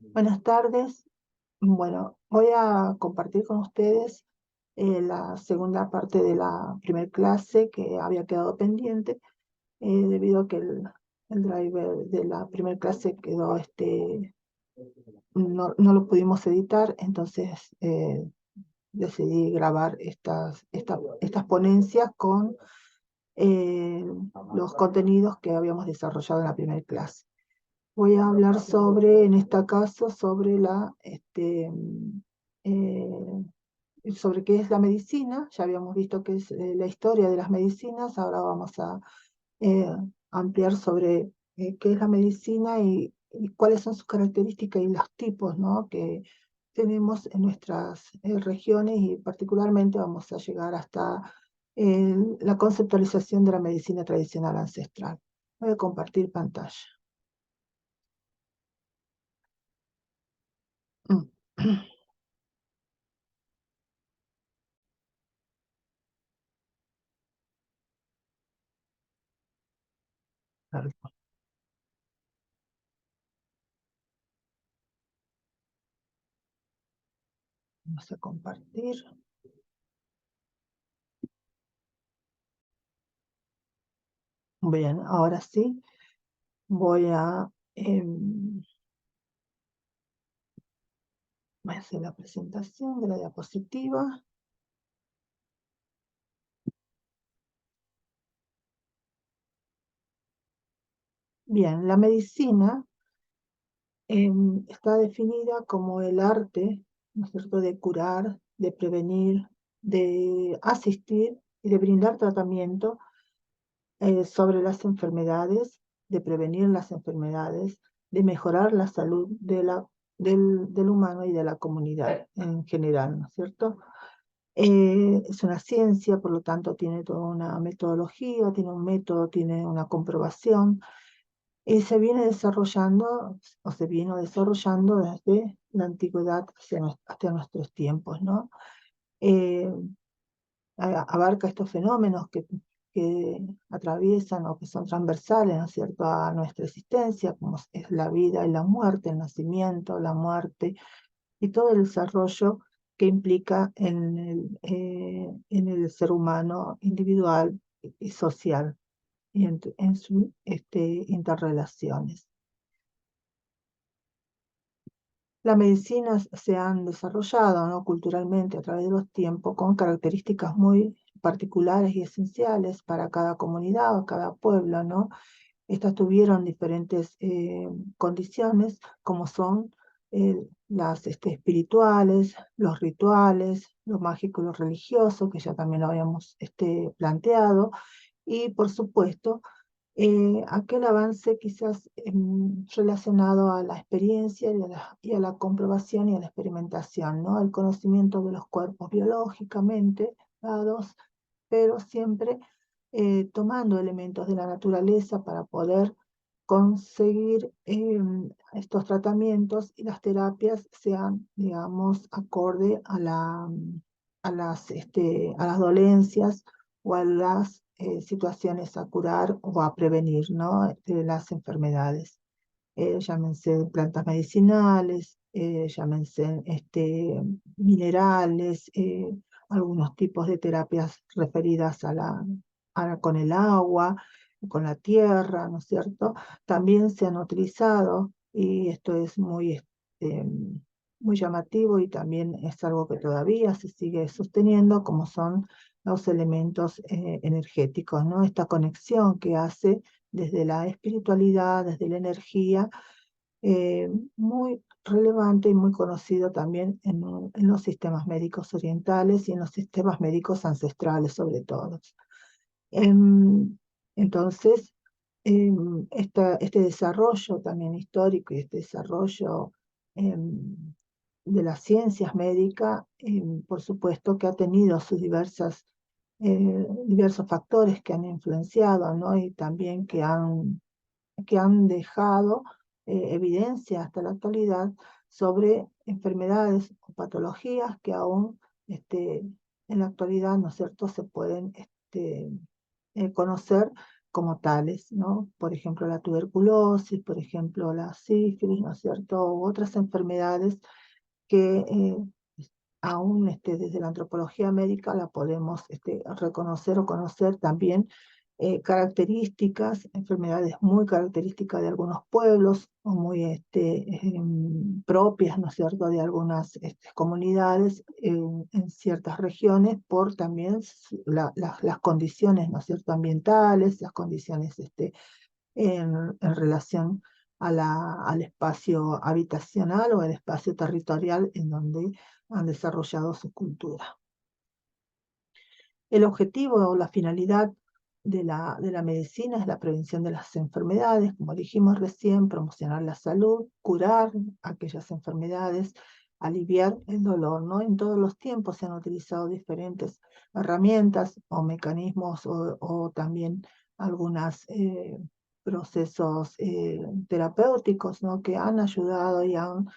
Buenas tardes. Bueno, voy a compartir con ustedes la segunda parte de la primera clase que había quedado pendiente debido a que el driver de la primera clase quedó, no lo pudimos editar, entonces decidí grabar estas ponencias con eh, los contenidos que habíamos desarrollado en la primera clase. Voy a hablar sobre, en este caso, eh, sobre qué es la medicina. Ya habíamos visto qué es la historia de las medicinas. Ahora vamos a eh, ampliar sobre qué es la medicina y cuáles son sus características y los tipos, ¿no?, que tenemos en nuestras regiones, y particularmente vamos a llegar hasta la conceptualización de la medicina tradicional ancestral. Voy a compartir pantalla. Vamos a compartir. Bien, ahora sí, voy a hacer la presentación de la diapositiva. Bien, la medicina está definida como el arte, ¿no es cierto?, de curar, de prevenir, de asistir y de brindar tratamiento sobre las enfermedades, de prevenir las enfermedades, de mejorar la salud del humano y de la comunidad en general, ¿no es cierto? Es una ciencia, por lo tanto tiene toda una metodología, tiene un método, tiene una comprobación, y se viene desarrollando, o se vino desarrollando desde la antigüedad hasta nuestros tiempos, ¿no? Eh, Abarca estos fenómenos que atraviesan o que son transversales, ¿no es cierto?, a nuestra existencia, como es la vida y la muerte, el nacimiento, la muerte y todo el desarrollo que implica en el ser humano individual y social y en sus interrelaciones. Las medicinas se han desarrollado, ¿no?, culturalmente a través de los tiempos con características muy particulares y esenciales para cada comunidad o cada pueblo, ¿no? Estas tuvieron diferentes condiciones, como son las espirituales, los rituales, lo mágico y lo religioso, que ya también lo habíamos planteado, y por supuesto aquel avance quizás relacionado a la experiencia y a la comprobación y a la experimentación, ¿no? El conocimiento de los cuerpos biológicamente dados, pero siempre tomando elementos de la naturaleza para poder conseguir estos tratamientos y las terapias sean, digamos, acorde a las dolencias o a las situaciones a curar o a prevenir, ¿no?, de las enfermedades. Llámense plantas medicinales, llámense minerales, algunos tipos de terapias referidas con el agua, con la tierra, ¿no es cierto? También se han utilizado, y esto es muy llamativo y también es algo que todavía se sigue sosteniendo, como son los elementos energéticos, ¿no? Esta conexión que hace desde la espiritualidad, desde la energía, muy relevante y muy conocido también en los sistemas médicos orientales y en los sistemas médicos ancestrales sobre todo. Em, entonces, este desarrollo también histórico y este desarrollo em, de las ciencias médicas, por supuesto que ha tenido sus diversos factores que han influenciado, ¿no?, y también que han dejado evidencia hasta la actualidad sobre enfermedades o patologías que aún en la actualidad, ¿no es cierto?, se pueden conocer como tales, ¿no? Por ejemplo, la tuberculosis, por ejemplo, la sífilis, ¿no es cierto? U otras enfermedades que aún desde la antropología médica la podemos reconocer o conocer también características, enfermedades muy características de algunos pueblos o muy propias, ¿no es cierto?, de algunas comunidades en ciertas regiones por también las condiciones, ¿no es cierto?, ambientales, las condiciones en relación al espacio habitacional o al espacio territorial en donde han desarrollado su cultura. El objetivo o la finalidad de la medicina es la prevención de las enfermedades, como dijimos recién, promocionar la salud, curar aquellas enfermedades, aliviar el dolor, ¿no? En todos los tiempos se han utilizado diferentes herramientas o mecanismos o también algunos procesos terapéuticos, ¿no?, que han ayudado y han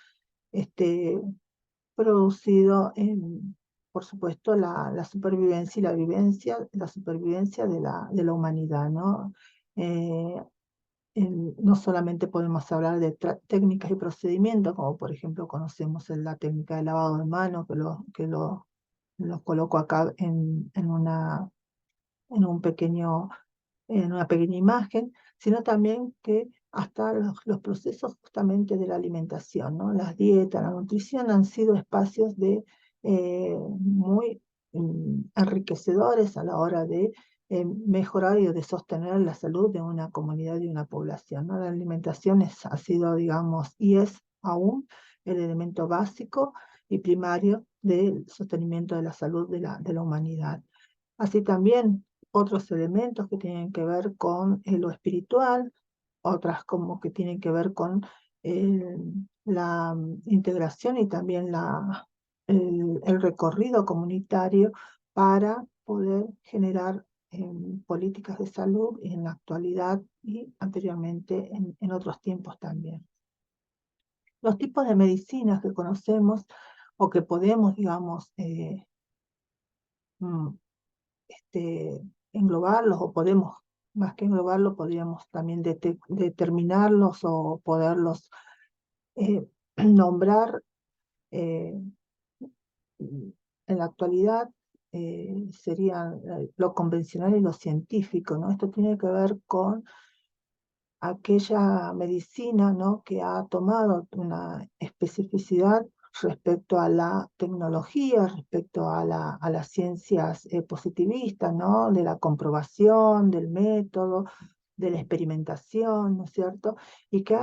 este, producido, por supuesto, la supervivencia y la supervivencia de la humanidad, ¿no? Eh, no solamente podemos hablar de técnicas y procedimientos, como por ejemplo conocemos la técnica de lavado de manos, lo coloco acá en un pequeño en una pequeña imagen, sino también que hasta los procesos justamente de la alimentación, ¿no? Las dietas, la nutrición han sido espacios muy enriquecedores a la hora de mejorar y de sostener la salud de una comunidad y una población, ¿no? La alimentación ha sido, digamos, y es aún el elemento básico y primario del sostenimiento de la salud de la humanidad. Así también otros elementos que tienen que ver con lo espiritual, otras como que tienen que ver con la integración y también el recorrido comunitario para poder generar políticas de salud en la actualidad y anteriormente en otros tiempos también. Los tipos de medicinas que conocemos o que podemos, digamos, mm, englobarlos o podemos, más que englobarlos, podríamos también determinarlos o poderlos nombrar eh, en la actualidad. Serían lo convencional y lo científico, ¿no? Esto tiene que ver con aquella medicina, ¿no?, que ha tomado una especificidad respecto a la tecnología, respecto a las ciencias positivistas, ¿no?, de la comprobación, del método, de la experimentación, ¿no es cierto? Y que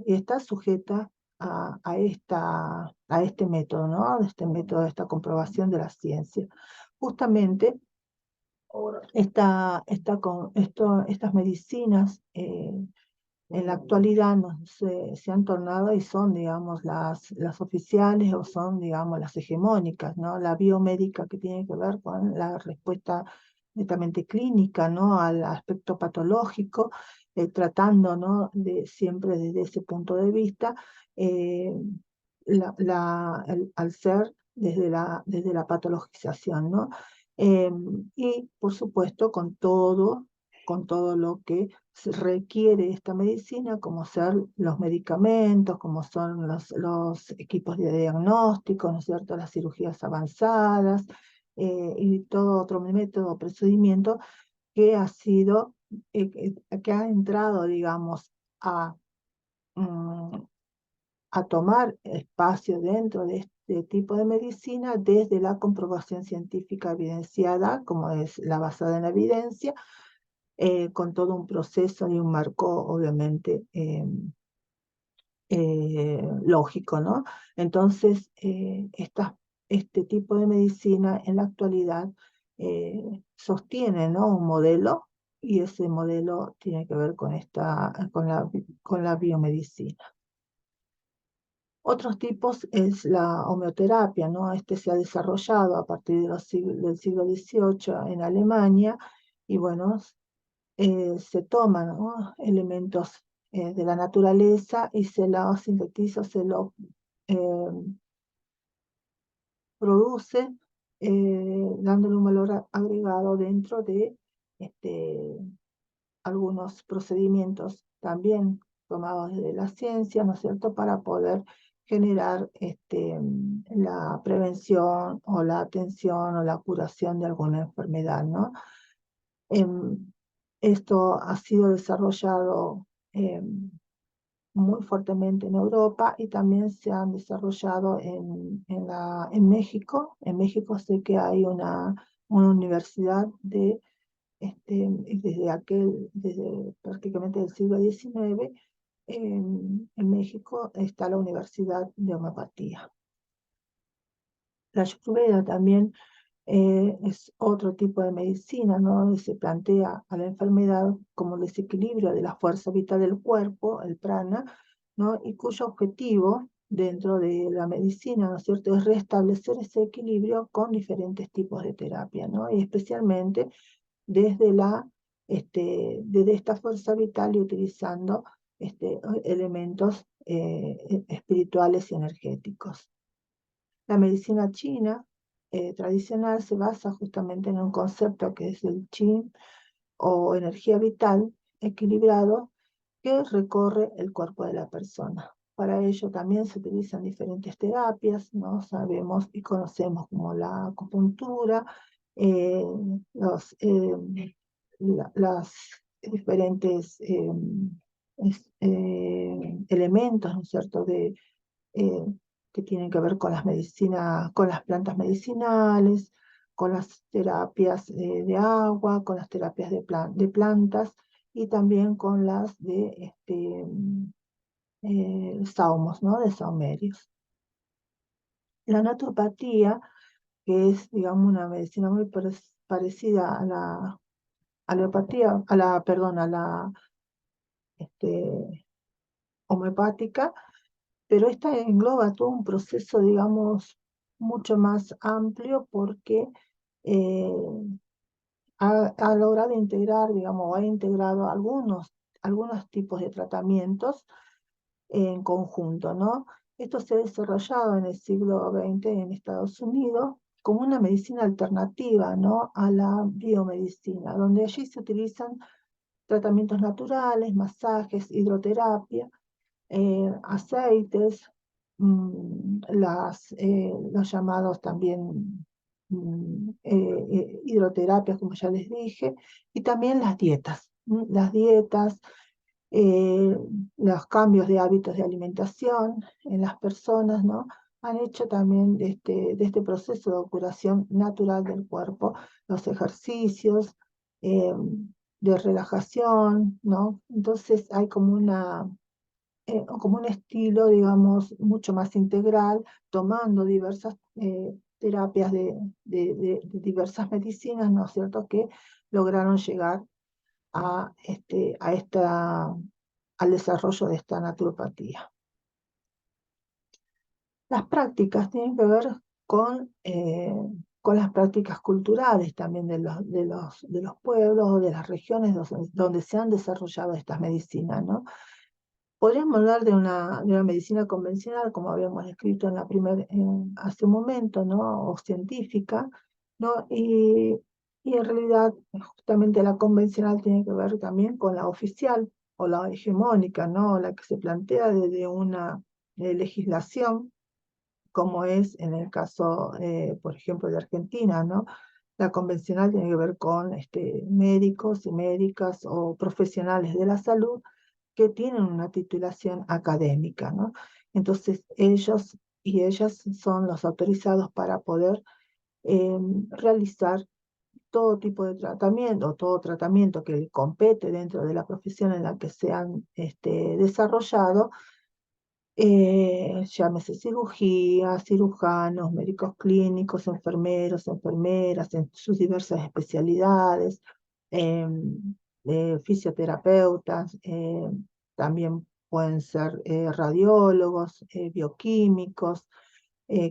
está sujeta a este método, ¿no?, de esta comprobación de la ciencia. Justamente estas medicinas en la actualidad se han tornado y son, digamos, las oficiales o son, digamos, las hegemónicas, ¿no? La biomédica, que tiene que ver con la respuesta netamente clínica, ¿no?, al aspecto patológico, tratando, ¿no?, siempre desde ese punto de vista, eh, al ser desde la patologización, ¿no? Y por supuesto con todo lo que se requiere esta medicina, como ser los medicamentos, como son los equipos de diagnóstico, ¿no es cierto?, las cirugías avanzadas y todo otro método o procedimiento que que ha entrado, digamos, mm, a tomar espacio dentro de este tipo de medicina desde la comprobación científica evidenciada, como es la basada en la evidencia, con todo un proceso y un marco, obviamente, lógico, ¿no? Entonces, este tipo de medicina en la actualidad sostiene, ¿no?, un modelo, y ese modelo tiene que ver con la biomedicina. Otros tipos es la homeoterapia, ¿no? Se ha desarrollado a partir del siglo XVIII en Alemania y bueno, se toman, ¿no?, elementos de la naturaleza y se los sintetiza, se lo eh, produce dándole un valor agregado dentro de este, algunos procedimientos también tomados de la ciencia, ¿no es cierto?, para poder generar la prevención o la atención o la curación de alguna enfermedad, ¿no? Esto ha sido desarrollado muy fuertemente en Europa y también se han desarrollado en México. En México sé que hay una universidad desde prácticamente el siglo XIX, en México está la Universidad de Homeopatía. La Ayurveda también es otro tipo de medicina, ¿no? Donde se plantea a la enfermedad como el desequilibrio de la fuerza vital del cuerpo, el prana, ¿no? Y cuyo objetivo dentro de la medicina, ¿no es cierto?, es restablecer ese equilibrio con diferentes tipos de terapia, ¿no? Y especialmente desde desde esta fuerza vital y utilizando elementos espirituales y energéticos. La medicina china tradicional se basa justamente en un concepto que es el qi o energía vital equilibrado que recorre el cuerpo de la persona. Para ello también se utilizan diferentes terapias, ¿no? Sabemos y conocemos como la acupuntura, eh, los, las diferentes elementos, ¿no es cierto?, eh, que tienen que ver con las medicinas, con las plantas medicinales, con las terapias de agua, con las terapias de plantas y también con las de saumos, ¿no? De saumerios. La naturopatía, que es, digamos, una medicina muy parecida a la alopatía, perdón, a la este, homeopática, pero esta engloba todo un proceso, digamos, mucho más amplio porque eh, ha logrado integrar, digamos, o ha integrado algunos tipos de tratamientos en conjunto, ¿no? Esto se ha desarrollado en el siglo XX en Estados Unidos como una medicina alternativa, ¿no?, a la biomedicina, donde allí se utilizan tratamientos naturales, masajes, hidroterapia, aceites, los llamados también hidroterapias, como ya les dije, y también las dietas. Las dietas, eh, los cambios de hábitos de alimentación en las personas, ¿no? Han hecho también de este proceso de curación natural del cuerpo, los ejercicios eh, de relajación, ¿no? Entonces hay como un estilo, digamos, mucho más integral, tomando diversas terapias de diversas medicinas, ¿no es cierto?, que lograron llegar a, al desarrollo de esta naturopatía. Las prácticas tienen que ver con las prácticas culturales también de los pueblos o de las regiones donde se han desarrollado estas medicinas, ¿no? Podríamos hablar de una medicina convencional, como habíamos descrito hace un momento, ¿no?, o científica, ¿no? Y en realidad, justamente la convencional tiene que ver también con la oficial o la hegemónica, ¿no?, la que se plantea desde una legislación, como es en el caso, por ejemplo, de Argentina, ¿no? La convencional tiene que ver con médicos y médicas o profesionales de la salud que tienen una titulación académica, ¿no? Entonces, ellos y ellas son los autorizados para poder realizar todo tipo de tratamiento, todo tratamiento que compete dentro de la profesión en la que se han desarrollado, llámese cirugía, cirujanos, médicos clínicos, enfermeros, enfermeras, en sus diversas especialidades, fisioterapeutas, también pueden ser radiólogos, bioquímicos,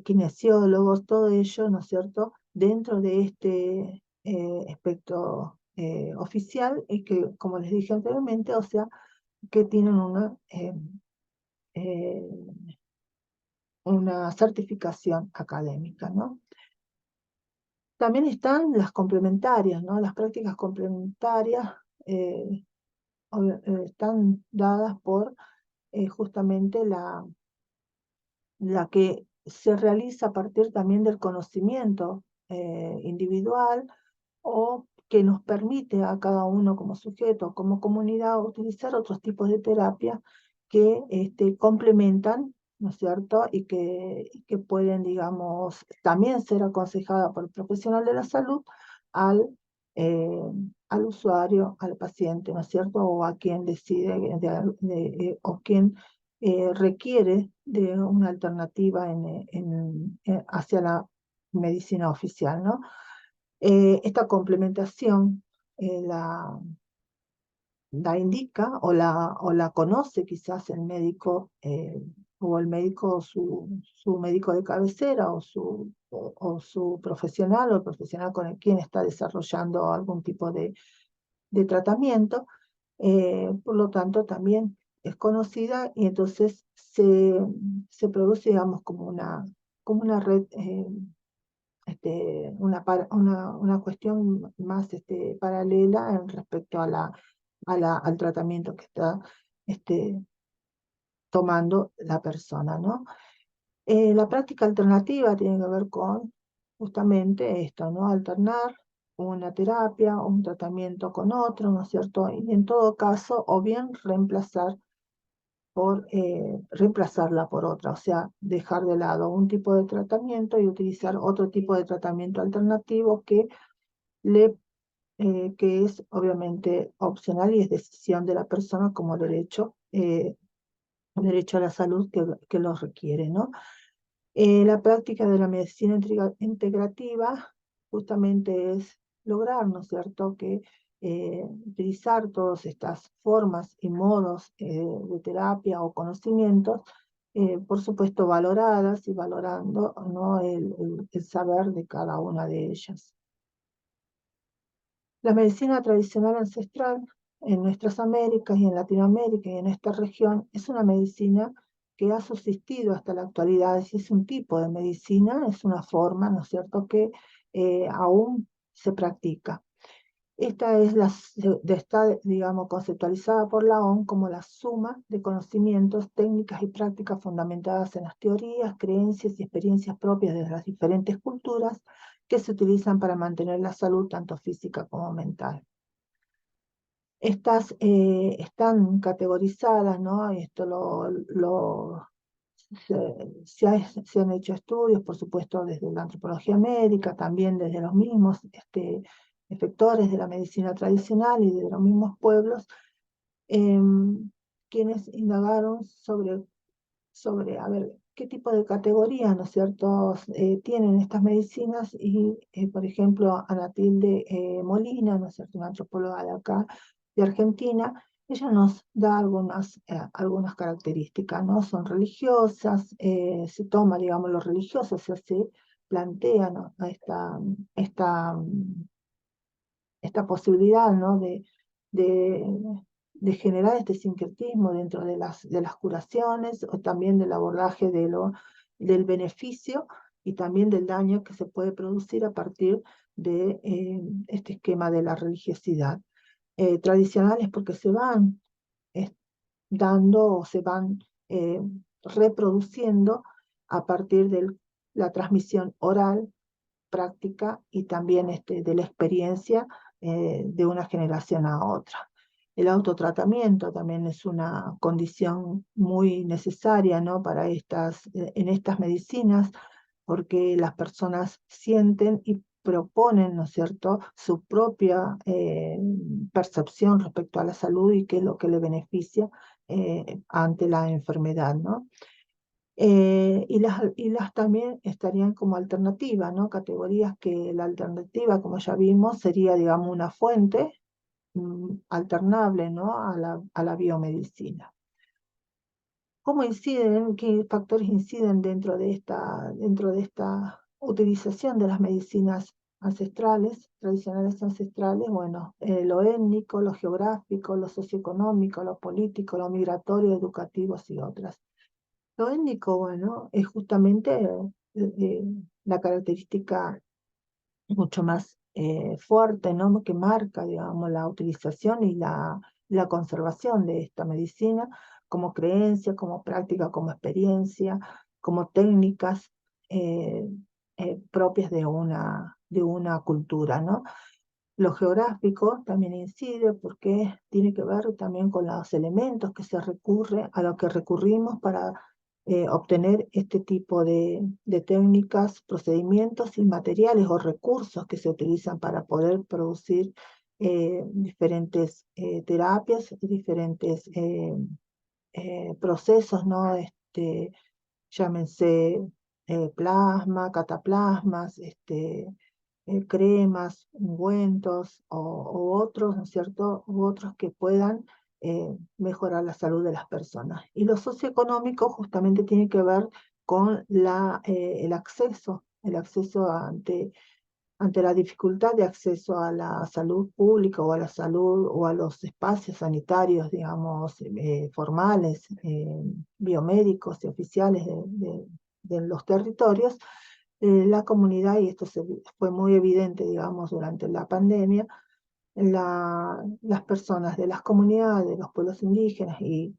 kinesiólogos, todo ello, ¿no es cierto?, dentro de este espectro oficial y que, como les dije anteriormente, o sea, que tienen eh, una certificación académica, ¿no? También están las complementarias, ¿no? Las prácticas complementarias están dadas por justamente la que se realiza a partir también del conocimiento individual o que nos permite a cada uno como sujeto, como comunidad, utilizar otros tipos de terapia que complementan, ¿no es cierto? Y que pueden, digamos, también ser aconsejadas por el profesional de la salud al, eh, al usuario, al paciente, ¿no es cierto? O a quien decide, o quien requiere de una alternativa hacia la medicina oficial, ¿no? Esta complementación la indica o la conoce quizás el médico o el médico, su médico de cabecera o su profesional o el profesional con el quien está desarrollando algún tipo de tratamiento. Por lo tanto, también es conocida y entonces se produce, digamos, como una red, una cuestión más paralela en respecto al tratamiento que está este, tomando la persona, ¿no? La práctica alternativa tiene que ver con justamente esto, ¿no? Alternar una terapia o un tratamiento con otro, ¿no es cierto? Y en todo caso, o bien reemplazarla por otra, o sea, dejar de lado un tipo de tratamiento y utilizar otro tipo de tratamiento alternativo que es obviamente opcional y es decisión de la persona como derecho a la salud que lo requiere, ¿no? La práctica de la medicina integrativa justamente es lograr, ¿no es cierto?, que utilizar todas estas formas y modos de terapia o conocimientos, por supuesto valoradas y valorando, ¿no?, el saber de cada una de ellas. La medicina tradicional ancestral en nuestras Américas y en Latinoamérica y en esta región es una medicina que ha subsistido hasta la actualidad. Es un tipo de medicina, es una forma, ¿no es cierto?, que aún se practica. Está, digamos, conceptualizada por la OMS como la suma de conocimientos, técnicas y prácticas fundamentadas en las teorías, creencias y experiencias propias de las diferentes culturas que se utilizan para mantener la salud tanto física como mental. Estas están categorizadas, ¿no? Esto se han hecho estudios, por supuesto, desde la antropología médica, también desde los mismos efectores de la medicina tradicional y de los mismos pueblos, quienes indagaron sobre, a ver, qué tipo de categorías, ¿no es cierto?, tienen estas medicinas y, por ejemplo, Ana Tilde Molina, ¿no es cierto?, una antropóloga de acá, de Argentina, ella nos da algunas características, ¿no? Son religiosas, se toma, digamos, lo religioso, o sea, se plantea, ¿no?, esta, esta posibilidad, ¿no?, de, de generar este sincretismo dentro de las curaciones o también del abordaje del beneficio y también del daño que se puede producir a partir de este esquema de la religiosidad. Tradicionales porque se van eh, dando o se van reproduciendo a partir de la transmisión oral práctica y también de la experiencia de una generación a otra. El autotratamiento también es una condición muy necesaria, ¿no?, en estas medicinas, porque las personas sienten y proponen, ¿no es cierto?, su propia percepción respecto a la salud y qué es lo que le beneficia ante la enfermedad, ¿no? Y las también estarían como alternativa, ¿no? Categorías que la alternativa, como ya vimos, sería, digamos, una fuente alternable, ¿no?, a la biomedicina. ¿Cómo inciden, qué factores inciden dentro de esta utilización de las medicinas ancestrales, tradicionales ancestrales? Bueno, lo étnico, lo geográfico, lo socioeconómico, lo político, lo migratorio, educativos y otras. Lo étnico, bueno, es justamente la característica mucho más fuerte, ¿no? Que marca, digamos, la utilización y la conservación de esta medicina como creencia, como práctica, como experiencia, como técnicas eh, propias de una cultura, ¿no? Lo geográfico también incide porque tiene que ver también con los elementos a los que recurrimos para obtener este tipo de técnicas, procedimientos y materiales o recursos que se utilizan para poder producir diferentes terapias, diferentes procesos, ¿no? Llámense plasma, cataplasmas, cremas, ungüentos o otros, ¿no es cierto? U otros que puedan mejorar la salud de las personas. Y lo socioeconómico justamente tiene que ver con el acceso ante la dificultad de acceso a la salud pública o a la salud o a los espacios sanitarios, digamos, formales, biomédicos y oficiales de los territorios. La comunidad, y fue muy evidente, digamos, durante la pandemia, las personas de las comunidades, de los pueblos indígenas, y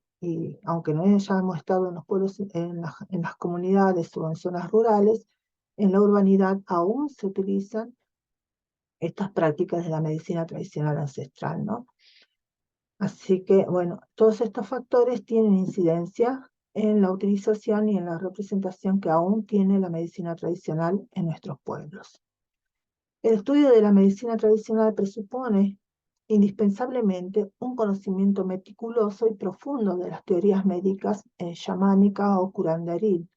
aunque no hayamos estado en los pueblos, en las comunidades o en zonas rurales, en la urbanidad aún se utilizan estas prácticas de la medicina tradicional ancestral, ¿no? Así que, bueno, todos estos factores tienen incidencia en la utilización y en la representación que aún tiene la medicina tradicional en nuestros pueblos. El estudio de la medicina tradicional presupone indispensablemente un conocimiento meticuloso y profundo de las teorías médicas chamánicas o curanderil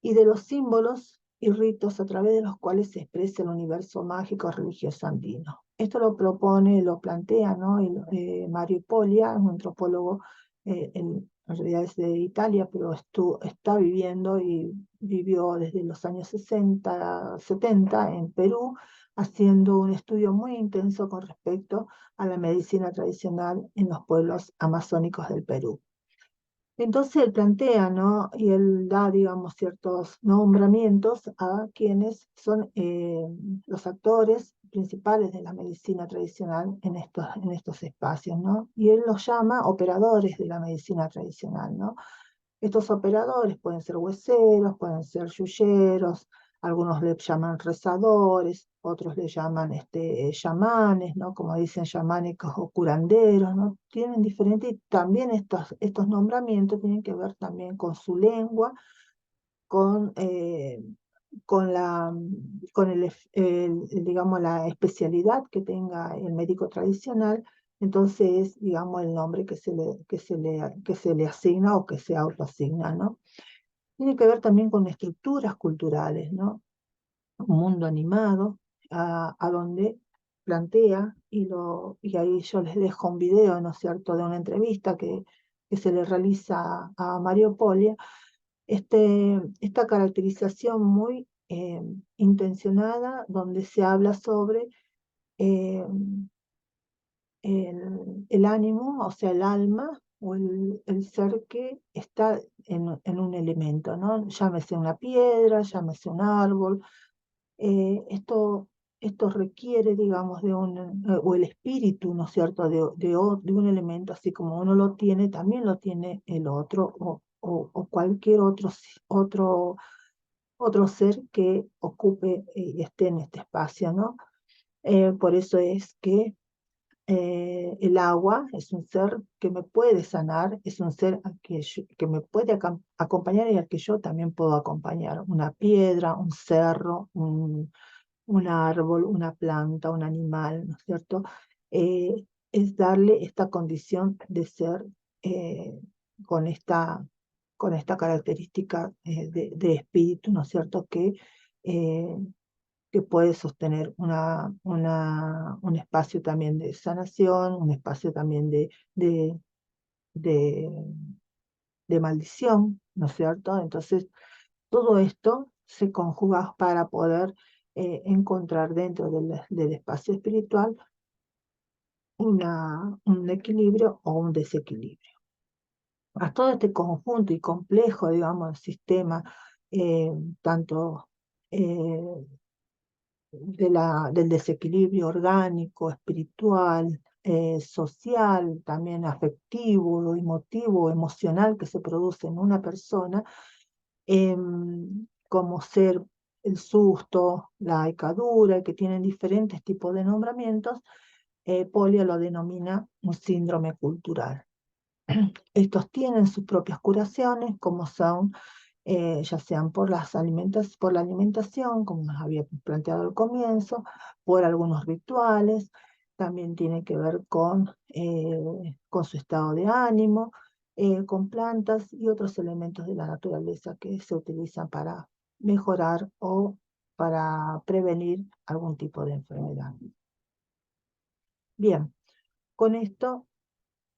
y de los símbolos y ritos a través de los cuales se expresa el universo mágico religioso andino. Esto lo propone, lo plantea, ¿no? Mario Poglia, un antropólogo, en realidad es de Italia, pero está viviendo y vivió desde los años 60, 70 en Perú, haciendo un estudio muy intenso con respecto a la medicina tradicional en los pueblos amazónicos del Perú. Entonces él plantea, ¿no? Y él da, digamos, ciertos nombramientos a quienes son los actores principales de la medicina tradicional en estos espacios, ¿no? Y él los llama operadores de la medicina tradicional, ¿no? Estos operadores pueden ser hueseros, pueden ser yuyeros, algunos le llaman rezadores, otros le llaman chamanes, ¿no? Como dicen chamánicos o curanderos, ¿no? Tienen diferentes, y también estos nombramientos tienen que ver también con su lengua, con, eh, con digamos, la especialidad que tenga el médico tradicional. Entonces, digamos, el nombre que se le asigna o que se autoasigna, ¿no? Tiene que ver también con estructuras culturales, ¿no? Un mundo animado, a donde plantea, y ahí yo les dejo un video, ¿no es cierto?, de una entrevista que se le realiza a Mario Poglia, esta caracterización muy intencionada, donde se habla sobre eh, el ánimo, o sea, el alma o el ser que está en un elemento, ¿no? Llámese una piedra, llámese un árbol. eh, esto, esto requiere, digamos, o el espíritu, ¿no es cierto?, de un elemento, así como uno lo tiene, también lo tiene el otro, o cualquier otro ser que ocupe y esté en este espacio, ¿no? Por eso es que el agua es un ser que me puede sanar, es un ser que me puede acompañar y al que yo también puedo acompañar. Una piedra, un cerro, un árbol, una planta, un animal, ¿no es cierto? Es darle esta condición de ser eh, con esta, con esta característica de espíritu, ¿no es cierto? Eh, que puede sostener un espacio también de sanación, un espacio también de, de maldición, ¿no es cierto? Entonces, todo esto se conjuga para poder encontrar dentro del espacio espiritual un equilibrio o un desequilibrio. A todo este conjunto y complejo, digamos, sistema, tanto eh, del desequilibrio orgánico, espiritual, social, también afectivo, emotivo, emocional que se produce en una persona, como ser el susto, la hecadura, que tienen diferentes tipos de nombramientos. Polio lo denomina un síndrome cultural. Estos tienen sus propias curaciones, como son ya sean por la alimentación, como nos había planteado al comienzo, por algunos rituales, también tiene que ver con su estado de ánimo, con plantas y otros elementos de la naturaleza que se utilizan para mejorar o para prevenir algún tipo de enfermedad. Bien, con esto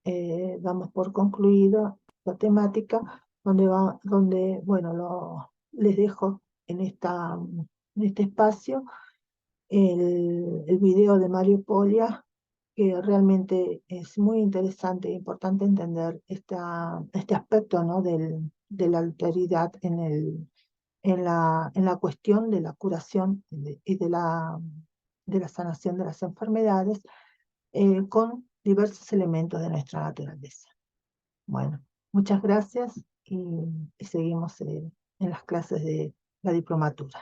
damos por concluido la temática donde bueno, les dejo en este espacio el video de Mario Poglia, que realmente es muy interesante e importante entender este aspecto, ¿no? De la alteridad en la cuestión de la curación y de la sanación de las enfermedades con diversos elementos de nuestra naturaleza. Bueno, muchas gracias y seguimos en las clases de la diplomatura.